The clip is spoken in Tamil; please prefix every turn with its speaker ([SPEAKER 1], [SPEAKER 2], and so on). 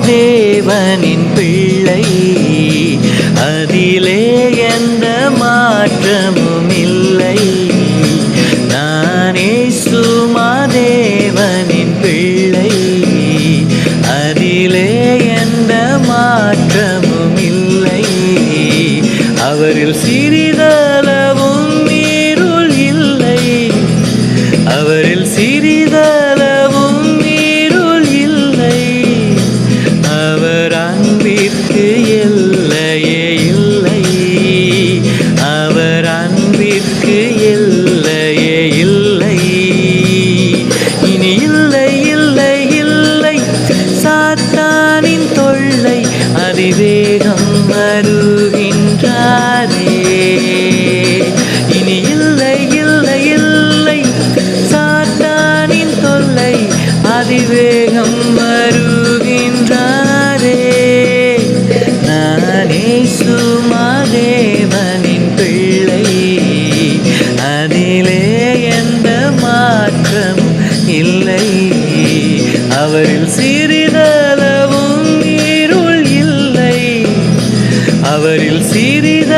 [SPEAKER 1] தேவனின் பிள்ளை, அதிலே எந்த மாற்றமும் இல்லை. நானே தேவனின் பிள்ளை, அதிலே எந்த மாற்றமும் இல்லை. அவரில் சிறிதளவும் இருள் இல்லை, அவரில் சிறிதளவும் இருள் இல்லை. அவர் அன்பிற்கு எல்லையே இல்லை, அவர் அன்பிற்கு எல்லையே இல்லை. இனி இல்லை இல்லை இல்லை சாத்தானின் தொல்லை, அதிவேகம் வருகின்றாரே. இனி இல்லை இல்லை இல்லை சாத்தானின் தொல்லை, அதிவேகம் வருகின்றாரே. நானே தேவனின் பிள்ளை, அதிலே எந்த மாற்றம் இல்லை. அவரில் சிறிதளவும் இருள் இல்லை, அவரில் சிறித